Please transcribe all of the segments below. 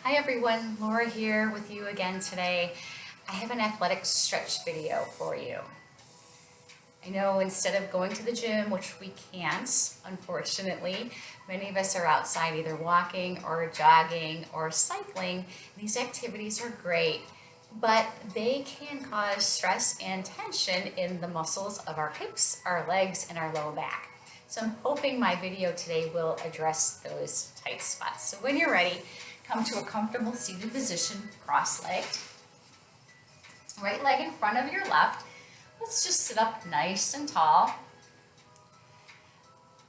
Hi everyone, Laura here with you again today. I have an athletic stretch video for you. I know instead of going to the gym, which we can't, unfortunately, many of us are outside either walking or jogging or cycling. These activities are great, but they can cause stress and tension in the muscles of our hips, our legs, and our low back. So I'm hoping my video today will address those tight spots. So when you're ready, come to a comfortable seated position, cross-legged. Right leg in front of your left. Let's just sit up nice and tall.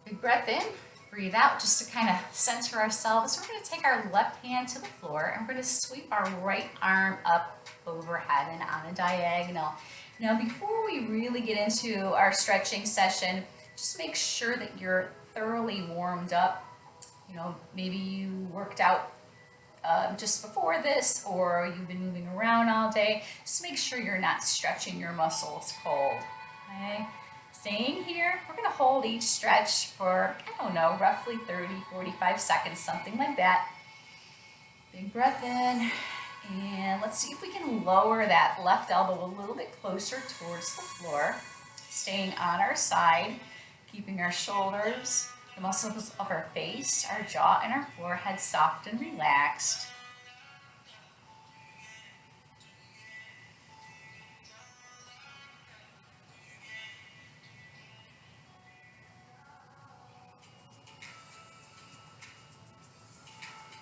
Big breath in, breathe out just to kind of center ourselves. We're going to take our left hand to the floor and we're going to sweep our right arm up overhead and on a diagonal. Now before we really get into our stretching session, just make sure that you're thoroughly warmed up. You know, maybe you worked out just before this, or you've been moving around all day. Just make sure you're not stretching your muscles cold. Okay? Staying here, we're going to hold each stretch for, I don't know, roughly 30, 45 seconds, something like that. Big breath in, and let's see if we can lower that left elbow a little bit closer towards the floor. Staying on our side, keeping our shoulders, the muscles of our face, our jaw, and our forehead soft and relaxed.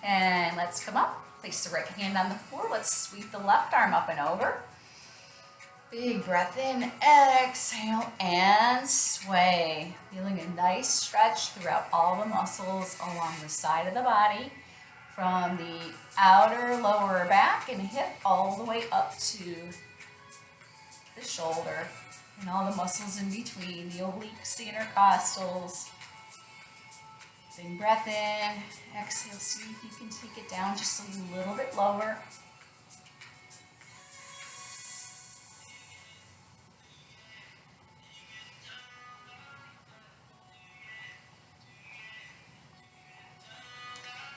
And let's come up. Place the right hand on the floor. Let's sweep the left arm up and over. Big breath in, exhale, and sway. Feeling a nice stretch throughout all the muscles along the side of the body, from the outer lower back and hip all the way up to the shoulder, and all the muscles in between, the obliques, the intercostals. Big breath in, exhale, see if you can take it down just a little bit lower.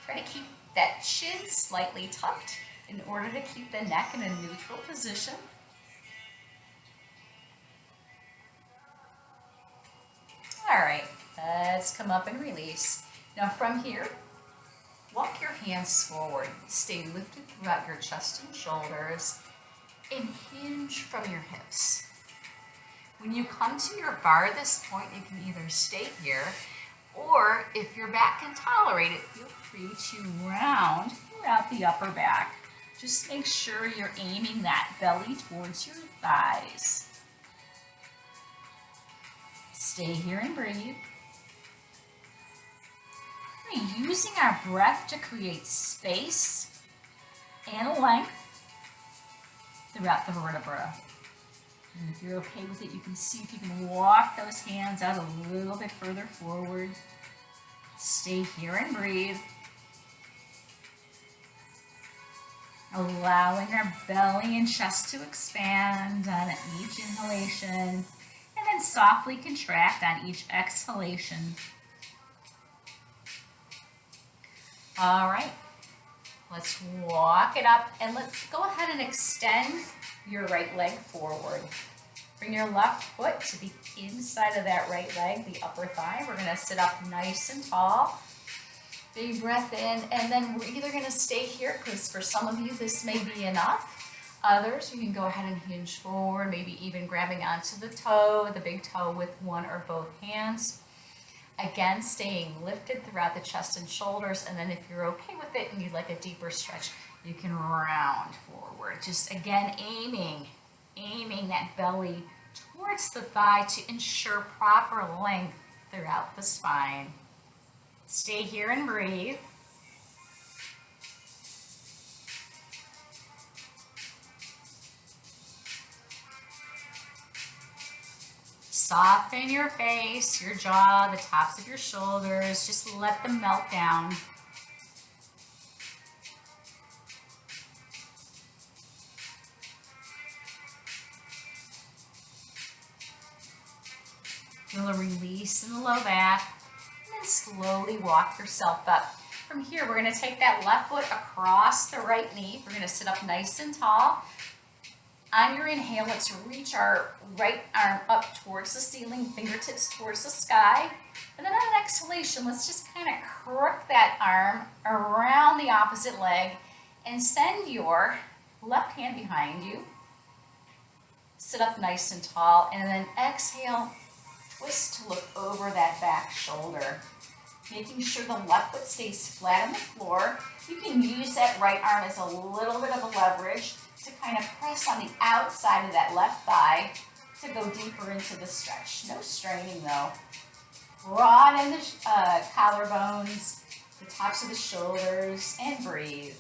Try to keep that chin slightly tucked in order to keep the neck in a neutral position. All right, let's come up and release. Now from here, walk your hands forward. Stay lifted throughout your chest and shoulders and hinge from your hips. When you come to your farthest point, you can either stay here, or if your back can tolerate it, feel free to round throughout the upper back. Just make sure you're aiming that belly towards your thighs. Stay here and breathe. We're using our breath to create space and length throughout the vertebra. And if you're okay with it, you can see if you can walk those hands out a little bit further forward. Stay here and breathe. Allowing our belly and chest to expand on each inhalation, and then softly contract on each exhalation. All right, let's walk it up, and let's go ahead and extend your right leg forward. Bring your left foot to the inside of that right leg, the upper thigh. We're gonna sit up nice and tall. Big breath in, and then we're either gonna stay here, because for some of you this may be enough. Others, you can go ahead and hinge forward, maybe even grabbing onto the toe, the big toe with one or both hands. Again, staying lifted throughout the chest and shoulders, and then if you're okay with it and you'd like a deeper stretch, you can round forward. Just again, aiming that belly towards the thigh to ensure proper length throughout the spine. Stay here and breathe. Soften your face, your jaw, the tops of your shoulders. Just let them melt down. Feel a release in the low back, and then slowly walk yourself up. from here, we're gonna take that left foot across the right knee. We're gonna sit up nice and tall. On your inhale, let's reach our right arm up towards the ceiling, fingertips towards the sky. And then on an exhalation, let's just kind of crook that arm around the opposite leg and send your left hand behind you. Sit up nice and tall, and then exhale, twist to look over that back shoulder. Making sure the left foot stays flat on the floor. You can use that right arm as a little bit of a leverage to kind of press on the outside of that left thigh to go deeper into the stretch. No straining though. Broaden the collarbones, the tops of the shoulders, and breathe.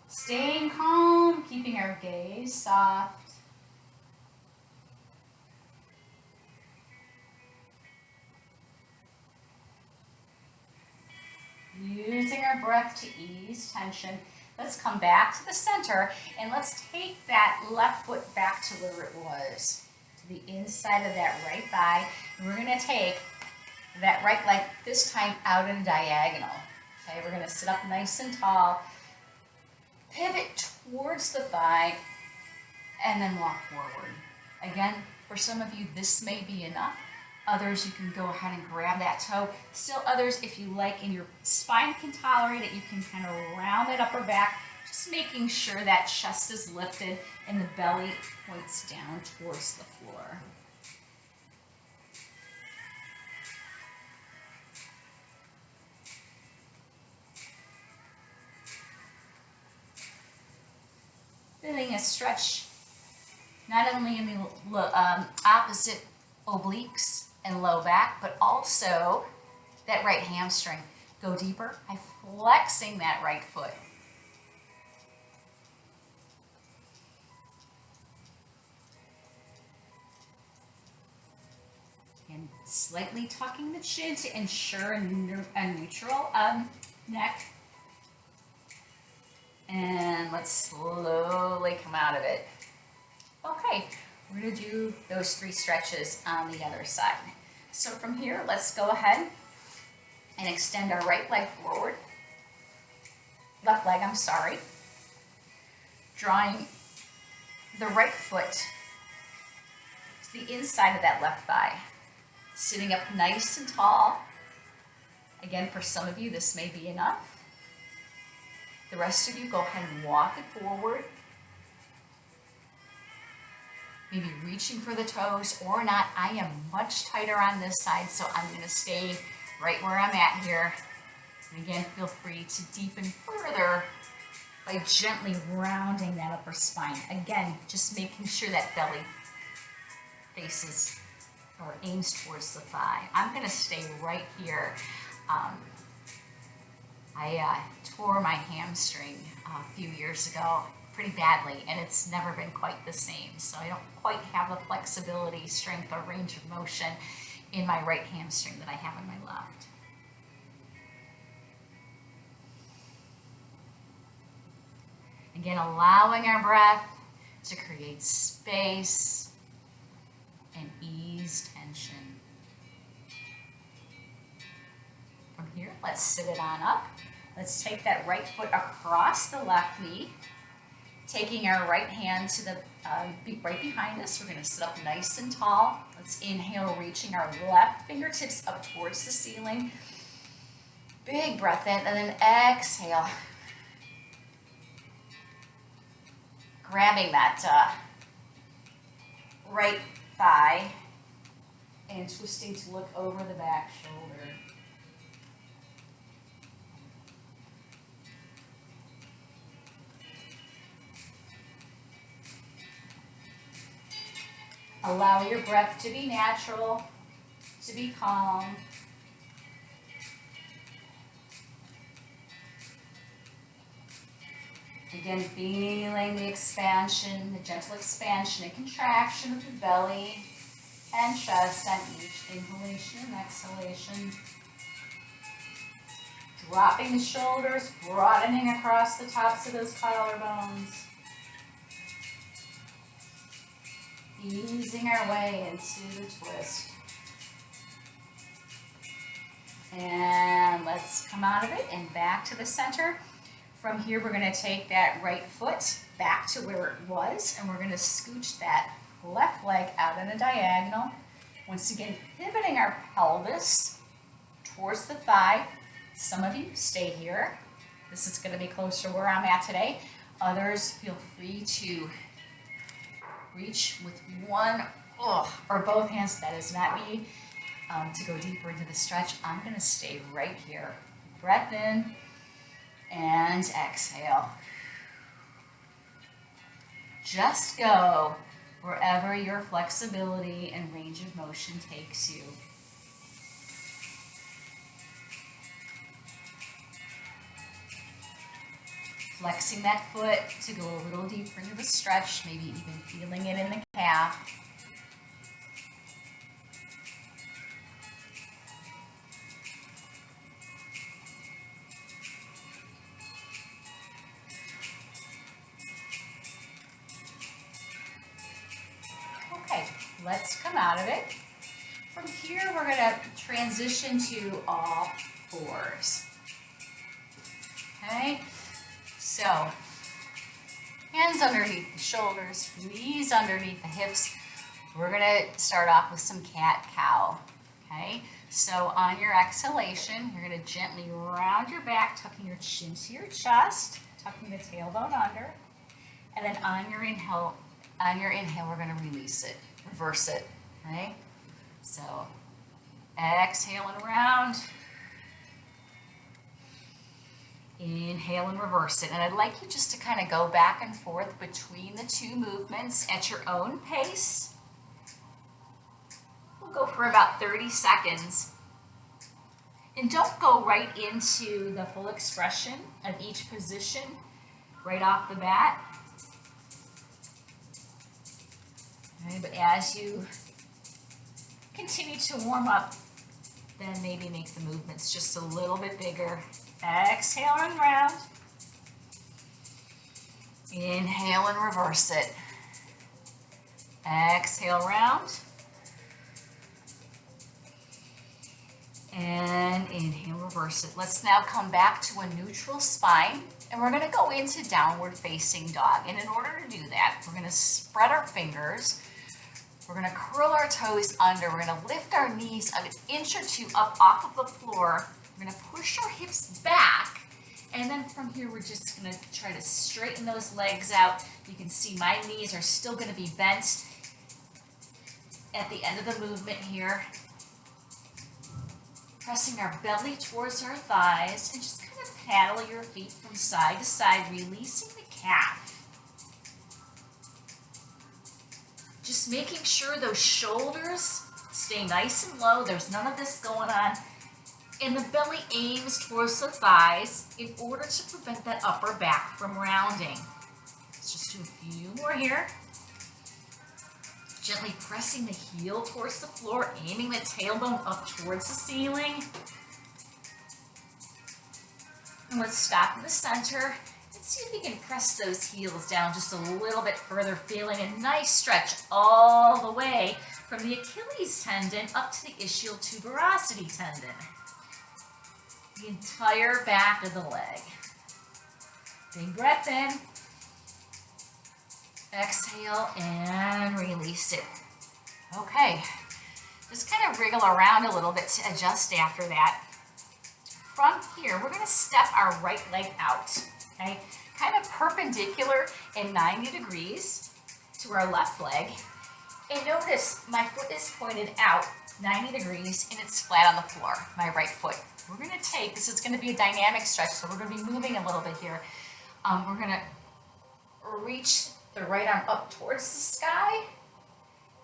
Staying calm, keeping our gaze soft. Using our breath to ease tension. Let's come back to the center and let's take that left foot back to where it was, to the inside of that right thigh. And we're gonna take that right leg, this time out in a diagonal. Okay, we're gonna sit up nice and tall, pivot towards the thigh, and then walk forward. Again, for some of you, this may be enough. Others, you can go ahead and grab that toe. Still others, if you like, and your spine can tolerate it, you can kind of round that upper back, just making sure that chest is lifted and the belly points down towards the floor. Feeling a stretch, not only in the opposite obliques and low back, but also that right hamstring. Go deeper by flexing that right foot. And slightly tucking the chin to ensure a neutral neck. And let's slowly come out of it. Okay, we're gonna do those 3 stretches on the other side. So from here, let's go ahead and extend our right leg forward. Left leg, I'm sorry. Drawing the right foot to the inside of that left thigh. Sitting up nice and tall. Again, for some of you, this may be enough. The rest of you, go ahead and walk it forward. Maybe reaching for the toes or not. I am much tighter on this side, so I'm going to stay right where I'm at here. And again, feel free to deepen further by gently rounding that upper spine. Again, just making sure that belly faces or aims towards the thigh. I'm going to stay right here. I tore my hamstring a few years ago pretty badly, and it's never been quite the same. So I don't quite have the flexibility, strength, or range of motion in my right hamstring that I have in my left. Again, allowing our breath to create space and ease tension. From here, let's sit it on up. Let's take that right foot across the left knee, taking our right hand to the right behind us. We're going to sit up nice and tall. Let's inhale, reaching our left fingertips up towards the ceiling. Big breath in, and then exhale. Grabbing that right thigh and twisting to look over the back shoulder. Allow your breath to be natural, to be calm. Again, feeling the expansion, the gentle expansion and contraction of the belly and chest on each inhalation and exhalation. Dropping the shoulders, broadening across the tops of those collarbones. Easing our way into the twist. And let's come out of it and back to the center. From here, we're going to take that right foot back to where it was, and we're going to scooch that left leg out in a diagonal. Once again, pivoting our pelvis towards the thigh. Some of you stay here. This is going to be closer to where I'm at today. Others, feel free to reach with one or both hands. That is not me. To go deeper into the stretch, I'm going to stay right here. Breath in and exhale. Just go wherever your flexibility and range of motion takes you. Flexing that foot to go a little deeper into the stretch, maybe even feeling it in the calf. Okay, let's come out of it. From here, we're going to transition to all fours. Okay, so hands underneath the shoulders, knees underneath the hips. We're going to start off with some cat-cow. Okay, so on your exhalation, you're going to gently round your back, tucking your chin to your chest, tucking the tailbone under, and then on your inhale, we're going to release it, reverse it. Okay, so exhale and round. Inhale and reverse it. And I'd like you just to kind of go back and forth between the two movements at your own pace. We'll go for about 30 seconds. And don't go right into the full expression of each position right off the bat. Okay, but as you continue to warm up, then maybe make the movements just a little bit bigger. Exhale and round. Inhale and reverse it. Exhale, round. And inhale, reverse it. Let's now come back to a neutral spine, and we're going to go into downward facing dog. And in order to do that, we're going to spread our fingers. We're going to curl our toes under. We're going to lift our knees an inch or two up off of the floor. We're going to push our hips back, and then from here we're just going to try to straighten those legs out. You can see my knees are still going to be bent at the end of the movement here. Pressing our belly towards our thighs, and just kind of paddle your feet from side to side, releasing the calf. Just making sure those shoulders stay nice and low. There's none of this going on. And the belly aims towards the thighs in order to prevent that upper back from rounding. Let's just do a few more here. Gently pressing the heel towards the floor, aiming the tailbone up towards the ceiling. And let's stop in the center and see if you can press those heels down just a little bit further, feeling a nice stretch all the way from the Achilles tendon up to the ischial tuberosity tendon. The entire back of the leg. Big breath in. Exhale and release it. Okay, just kind of wriggle around a little bit to adjust after that. From here, we're going to step our right leg out, okay? Kind of perpendicular and 90 degrees to our left leg. And notice my foot is pointed out 90 degrees and it's flat on the floor, my right foot. We're going to take, this is going to be a dynamic stretch, so we're going to be moving a little bit here. We're going to reach the right arm up towards the sky,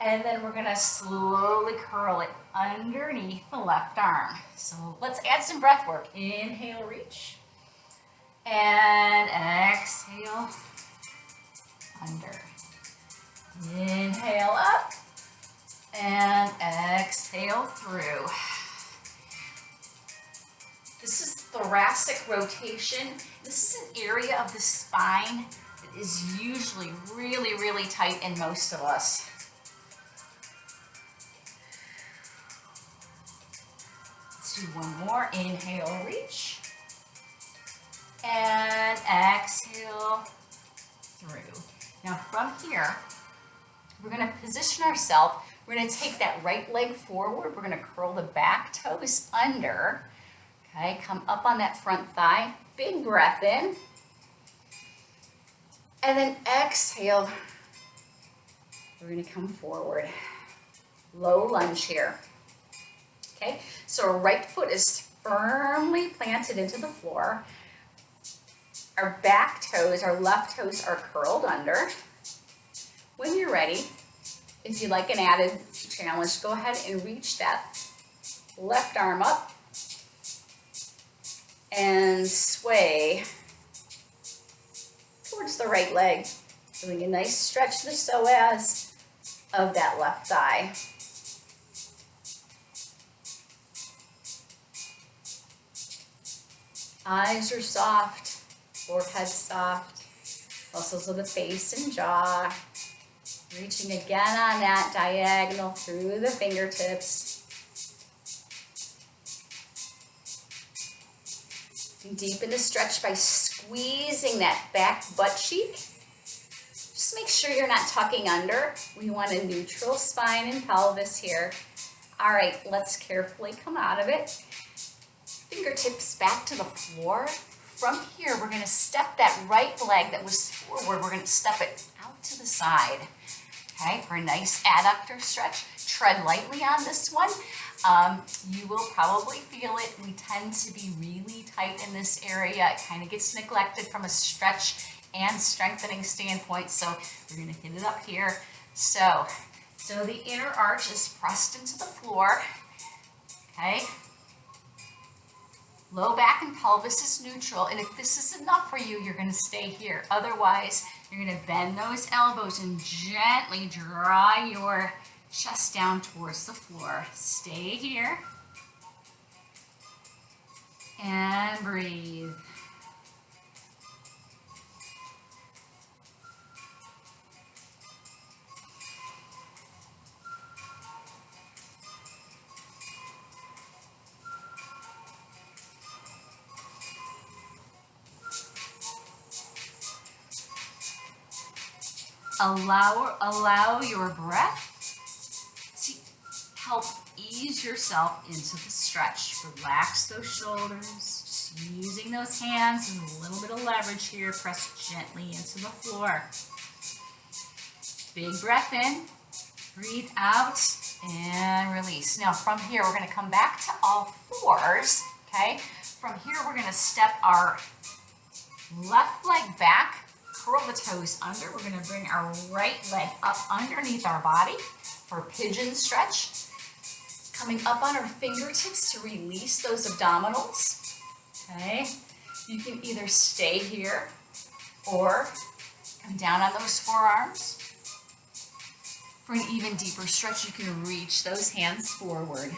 and then we're going to slowly curl it underneath the left arm. So let's add some breath work. Inhale, reach, and exhale, under. Inhale up, and exhale through. This is thoracic rotation. This is an area of the spine that is usually really, really tight in most of us. Let's do one more. Inhale, reach. And exhale through. Now from here, we're going to position ourselves. We're going to take that right leg forward. We're going to curl the back toes under. Okay, come up on that front thigh. Big breath in. And then exhale. We're going to come forward. Low lunge here. Okay, so our right foot is firmly planted into the floor. Our back toes, our left toes are curled under. When you're ready, if you'd like an added challenge, go ahead and reach that left arm up and sway towards the right leg, doing a nice stretch to the psoas of that left thigh. Eyes are soft, forehead soft, muscles of the face and jaw. Reaching again on that diagonal through the fingertips. Deepen the stretch by squeezing that back butt cheek. Just make sure you're not tucking under. We want a neutral spine and pelvis here. All right, let's carefully come out of it. Fingertips back to the floor. From here, we're going to step that right leg that was forward. We're going to step it out to the side. Okay, for a nice adductor stretch. Tread lightly on this one. You will probably feel it. We tend to be really tight in this area. It kind of gets neglected from a stretch and strengthening standpoint. So we're going to hit it up here. So the inner arch is pressed into the floor. Okay. Low back and pelvis is neutral, and if this is enough for you, you're going to stay here. Otherwise, you're going to bend those elbows and gently draw your chest down towards the floor. Stay here. And breathe. Allow your breath to help ease yourself into the stretch. Relax those shoulders, just using those hands and a little bit of leverage here. Press gently into the floor. Big breath in, breathe out, and release. Now from here, we're going to come back to all fours, okay? From here, we're going to step our left leg back, curl the toes under. We're going to bring our right leg up underneath our body for a pigeon stretch. Coming up on our fingertips to release those abdominals. Okay, you can either stay here or come down on those forearms. For an even deeper stretch, you can reach those hands forward.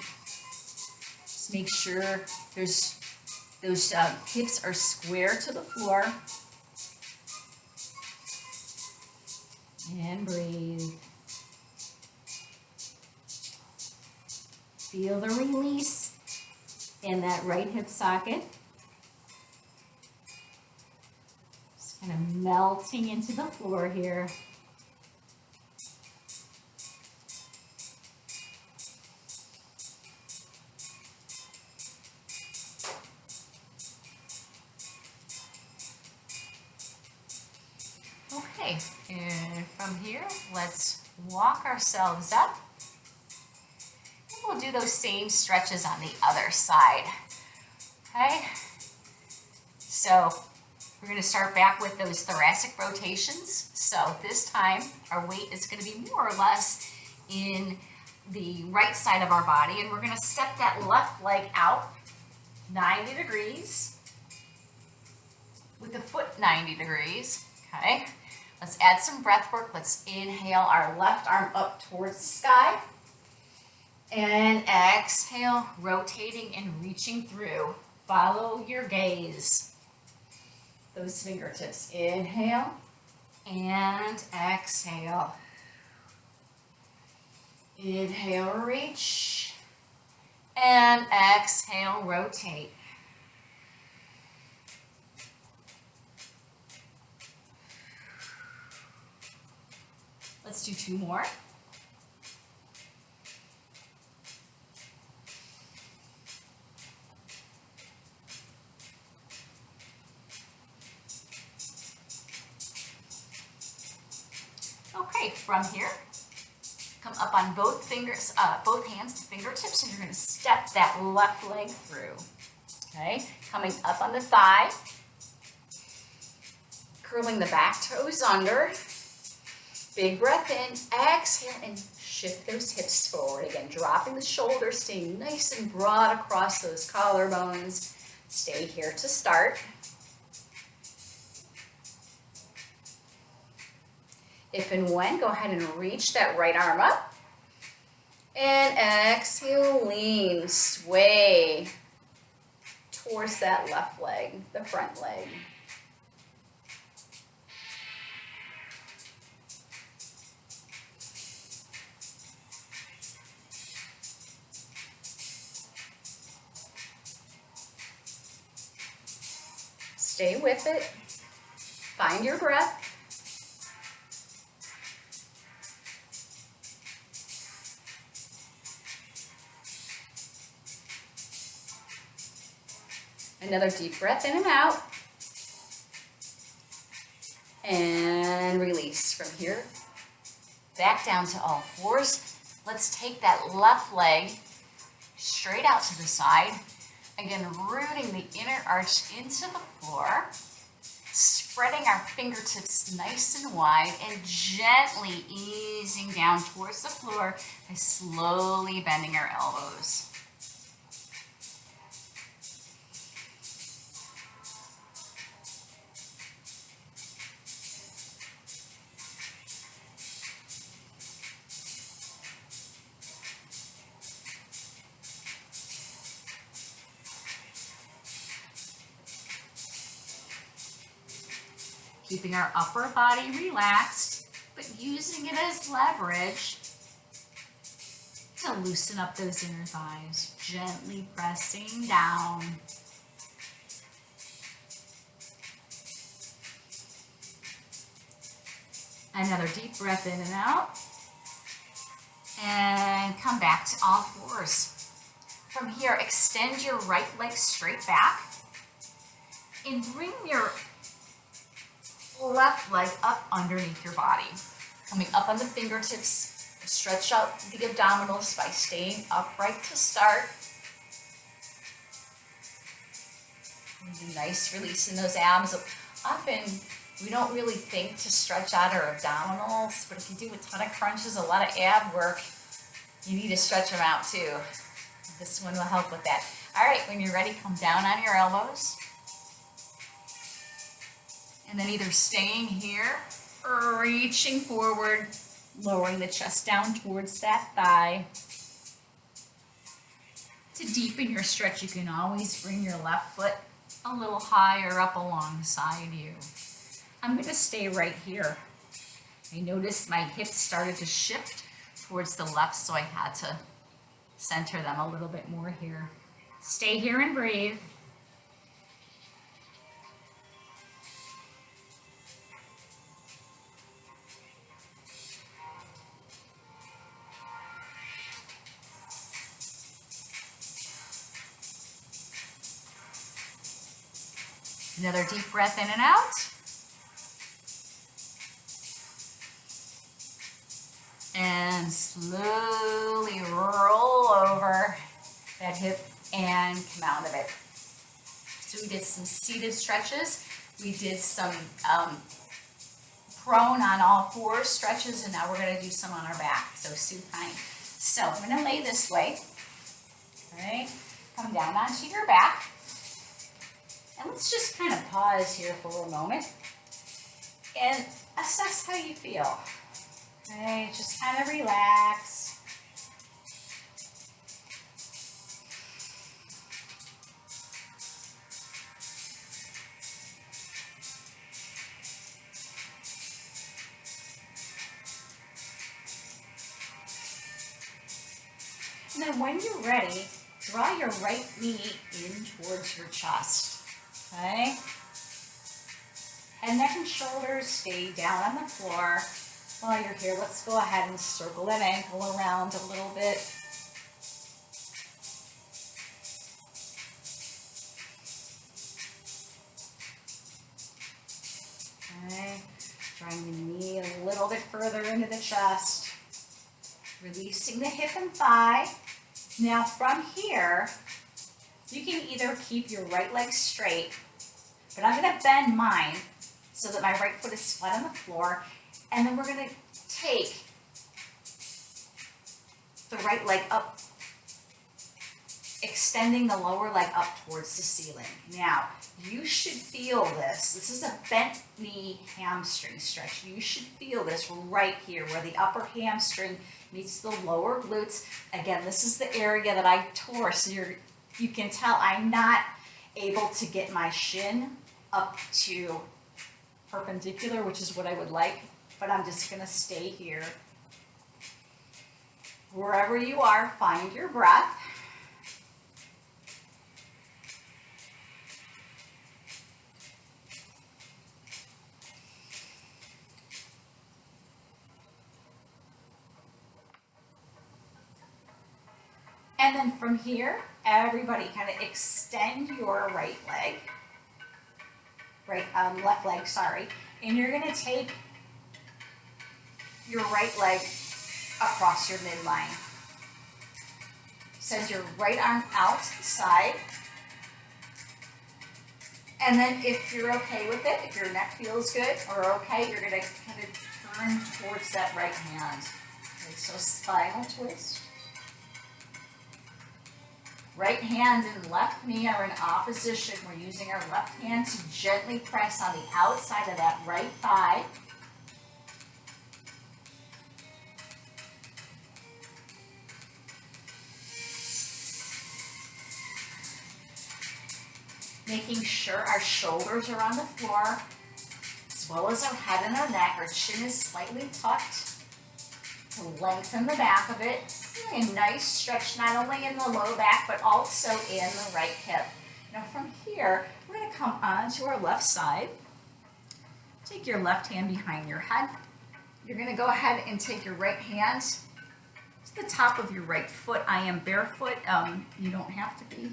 Just make sure those hips are square to the floor. And breathe. Feel the release in that right hip socket. Just kind of melting into the floor here. Okay, and from here, let's walk ourselves up. And we'll do those same stretches on the other side. Okay, so we're going to start back with those thoracic rotations. So this time, our weight is going to be more or less in the right side of our body, and we're going to step that left leg out 90 degrees with the foot 90 degrees. Okay, let's add some breath work. Let's inhale our left arm up towards the sky. And exhale, rotating and reaching through. Follow your gaze. Those fingertips. Inhale and exhale. Inhale, reach. And exhale, rotate. Let's do 2 more. Okay, from here, come up on both fingers, both hands to fingertips, and you're going to step that left leg through. Okay, coming up on the thigh, curling the back toes under. Big breath in, exhale, and shift those hips forward. Again, dropping the shoulders, staying nice and broad across those collarbones. Stay here to start. If and when, go ahead and reach that right arm up. And exhale, lean, sway towards that left leg, the front leg. Stay with it. Find your breath. Another deep breath in and out. And release from here. Back down to all fours. Let's take that left leg straight out to the side. Again, rooting the inner arch into the floor. Spreading our fingertips nice and wide and gently easing down towards the floor by slowly bending our elbows. Keeping our upper body relaxed, but using it as leverage to loosen up those inner thighs, gently pressing down. Another deep breath in and out. And come back to all fours. From here, extend your right leg straight back and bring your left leg up underneath your body. Coming up on the fingertips, stretch out the abdominals by staying upright to start. And a nice release in those abs. Often we don't really think to stretch out our abdominals, but if you do a ton of crunches, a lot of ab work, you need to stretch them out too. This one will help with that. All right, when you're ready, come down on your elbows. And then either staying here or reaching forward, lowering the chest down towards that thigh. To deepen your stretch, you can always bring your left foot a little higher up alongside you. I'm going to stay right here. I noticed my hips started to shift towards the left, so I had to center them a little bit more here. Stay here and breathe. Another deep breath in and out. And slowly roll over that hip and come out of it. So we did some seated stretches. We did some prone on all fours stretches, and now we're going to do some on our back. So supine. So I'm going to lay this way. All right. Come down onto your back. And let's just kind of pause here for a moment and assess how you feel. Okay, just kind of relax. And then when you're ready, Draw your right knee in towards your chest, okay? Head, neck, and shoulders stay down on the floor. While you're here, let's go ahead and circle that ankle around a little bit. Okay, drawing the knee a little bit further into the chest. Releasing the hip and thigh. Now from here, you can either keep your right leg straight, but I'm going to bend mine so that my right foot is flat on the floor, and then we're going to take the right leg up, extending the lower leg up towards the ceiling. Now, you should feel this. This is a bent knee hamstring stretch. You should feel this right here where the upper hamstring meets the lower glutes. Again, this is the area that I tore, so you can tell I'm not able to get my shin up to perpendicular, which is what I would like, but I'm just going to stay here. Wherever you are, find your breath. And then from here, everybody kind of extend your right leg, left leg, sorry, and you're going to take your right leg across your midline. Send your right arm out to the side. And then if you're okay with it, if your neck feels good or okay, you're going to kind of turn towards that right hand. Okay, so spinal twist. Right hand and left knee are in opposition. We're using our left hand to gently press on the outside of that right thigh. Making sure our shoulders are on the floor, as well as our head and our neck. Our chin is slightly tucked to lengthen the back of it. A nice stretch not only in the low back, but also in the right hip. Now from here, we're going to come onto our left side. Take your left hand behind your head. You're going to go ahead and take your right hand to the top of your right foot. I am barefoot. You don't have to be.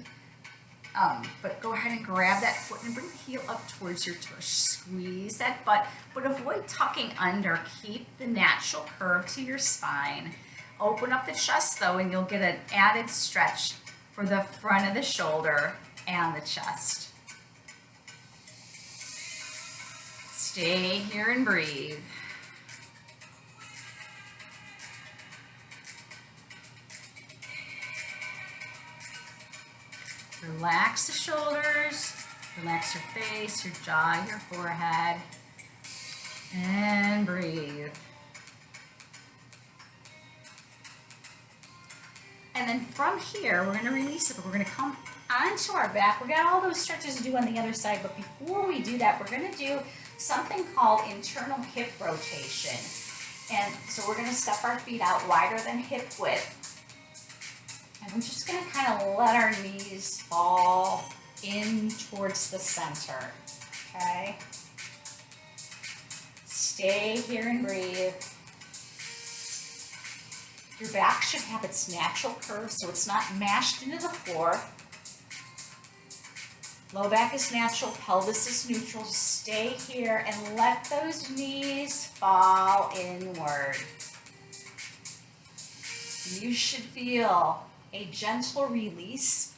But go ahead and grab that foot and bring the heel up towards your tush. Squeeze that butt, but avoid tucking under. Keep the natural curve to your spine. Open up the chest though, and you'll get an added stretch for the front of the shoulder and the chest. Stay here and breathe. Relax the shoulders, relax your face, your jaw, your forehead, and breathe. And then from here, we're going to release it, but we're going to come onto our back. We got all those stretches to do on the other side, but before we do that, we're going to do something called internal hip rotation. And so we're going to step our feet out wider than hip width. And we're just going to kind of let our knees fall in towards the center, okay? Stay here and breathe. Your back should have its natural curve so it's not mashed into the floor. Low back is natural, pelvis is neutral. Just stay here and let those knees fall inward. You should feel a gentle release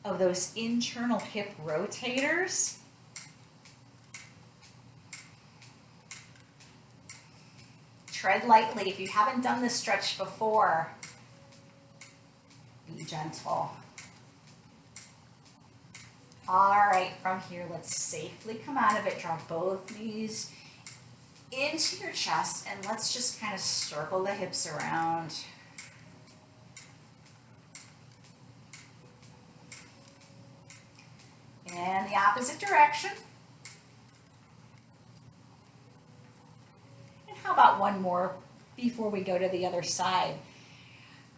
of those internal hip rotators. Tread lightly. If you haven't done this stretch before, be gentle. All right, from here, let's safely come out of it. Draw both knees into your chest, and let's just kind of circle the hips around. And the opposite direction. And how about one more before we go to the other side?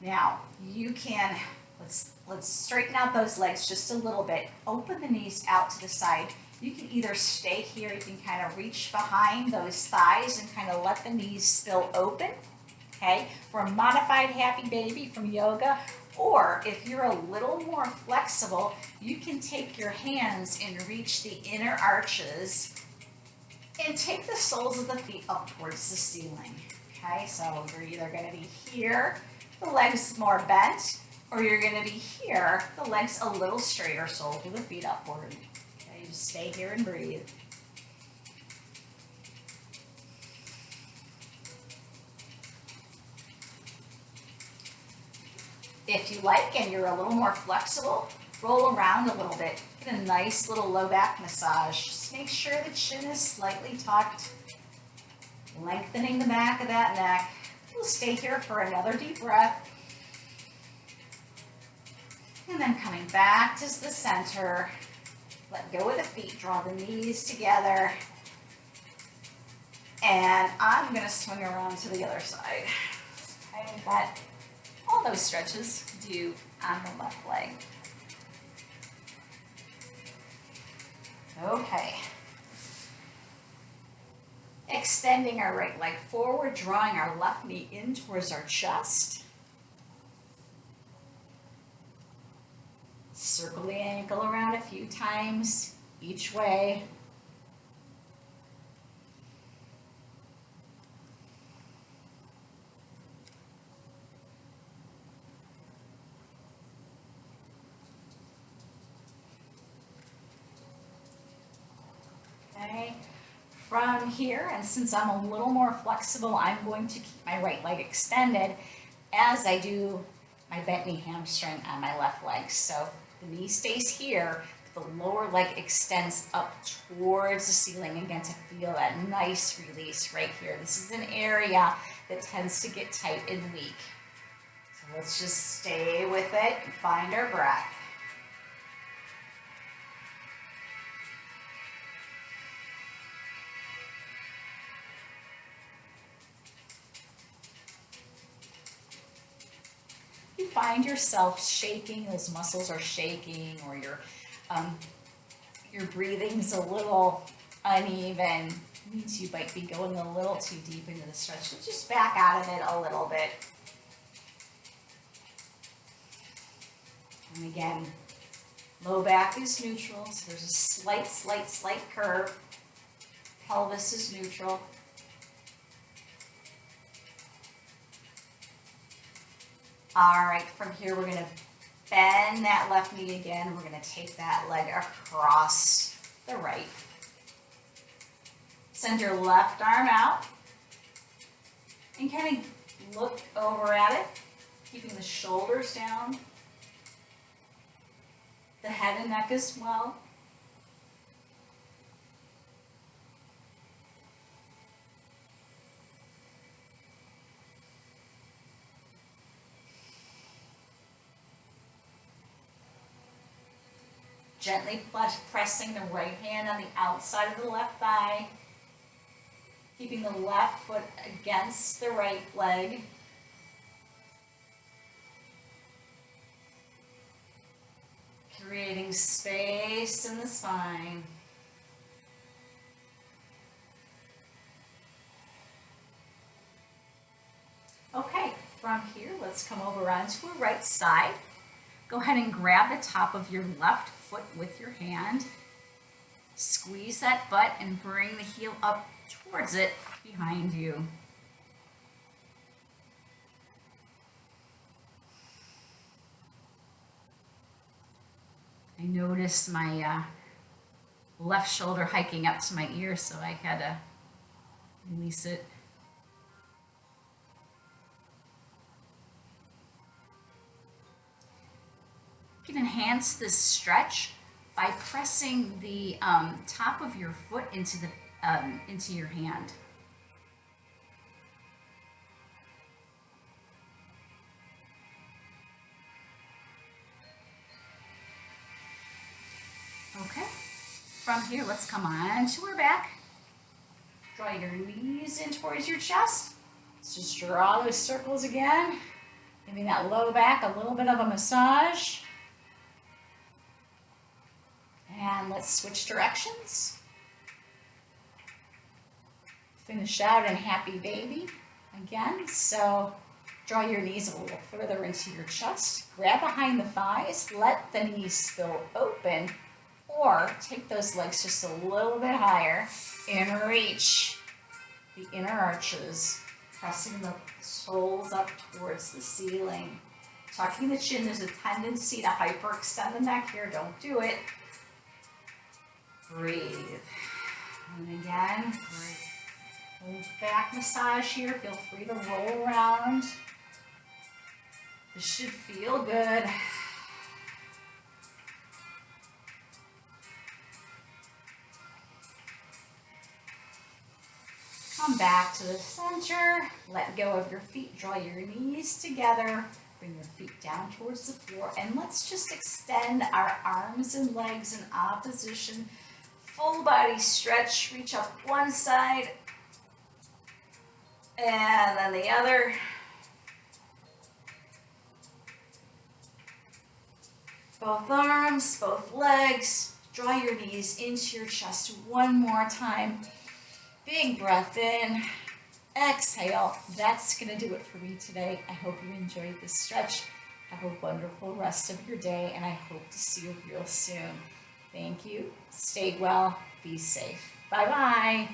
Now, you can Let's straighten out those legs just a little bit. Open the knees out to the side. You can either stay here, you can kind of reach behind those thighs and kind of let the knees spill open, okay? For a modified happy baby from yoga, or if you're a little more flexible, you can take your hands and reach the inner arches and take the soles of the feet up towards the ceiling, okay? So you're either gonna be here, the legs more bent, or you're gonna be here, the legs a little straighter, soles of the feet upward. Okay, just stay here and breathe. If you like and you're a little more flexible, roll around a little bit. Get a nice little low back massage. Just make sure the chin is slightly tucked, lengthening the back of that neck. We'll stay here for another deep breath. And then coming back to the center, let go of the feet, draw the knees together. And I'm gonna swing around to the other side. Okay, we've got all those stretches to do on the left leg. Okay. Extending our right leg forward, drawing our left knee in towards our chest. Circle the ankle around a few times each way. Okay, from here, and since I'm a little more flexible, I'm going to keep my right leg extended as I do my bent knee hamstring on my left leg. So the knee stays here, the lower leg extends up towards the ceiling again to feel that nice release right here. This is an area that tends to get tight and weak. So let's just stay with it and find our breath. You find yourself shaking, those muscles are shaking, or your breathing's a little uneven, means you might be going a little too deep into the stretch. So just back out of it a little bit. And again, low back is neutral, so there's a slight curve. Pelvis is neutral. All right, from here we're gonna bend that left knee again. We're gonna take that leg across the right. Send your left arm out and kind of look over at it, keeping the shoulders down, the head and neck as well. Gently pressing the right hand on the outside of the left thigh, keeping the left foot against the right leg. Creating space in the spine. Okay, from here, let's come over onto our right side. Go ahead and grab the top of your left foot with your hand. Squeeze that butt and bring the heel up towards it behind you. I noticed my left shoulder hiking up to my ear, so I had to release it. You can enhance this stretch by pressing the top of your foot into your hand. Okay, from here, let's come on to our back. Draw your knees in towards your chest. Let's just draw those circles again. Giving that low back a little bit of a massage. And let's switch directions. Finish out in happy baby again. So draw your knees a little further into your chest. Grab behind the thighs. Let the knees spill open. Or take those legs just a little bit higher and reach the inner arches, pressing the soles up towards the ceiling. Tucking the chin, there's a tendency to hyperextend the neck here. Don't do it. Breathe. And again, breathe. Back massage here. Feel free to roll around. This should feel good. Come back to the center. Let go of your feet. Draw your knees together. Bring your feet down towards the floor. And let's just extend our arms and legs in opposition. Full body stretch. Reach up one side and then the other. Both arms, both legs. Draw your knees into your chest one more time. Big breath in. Exhale. That's going to do it for me today. I hope you enjoyed this stretch. Have a wonderful rest of your day, and I hope to see you real soon. Thank you. Stay well. Be safe. Bye-bye.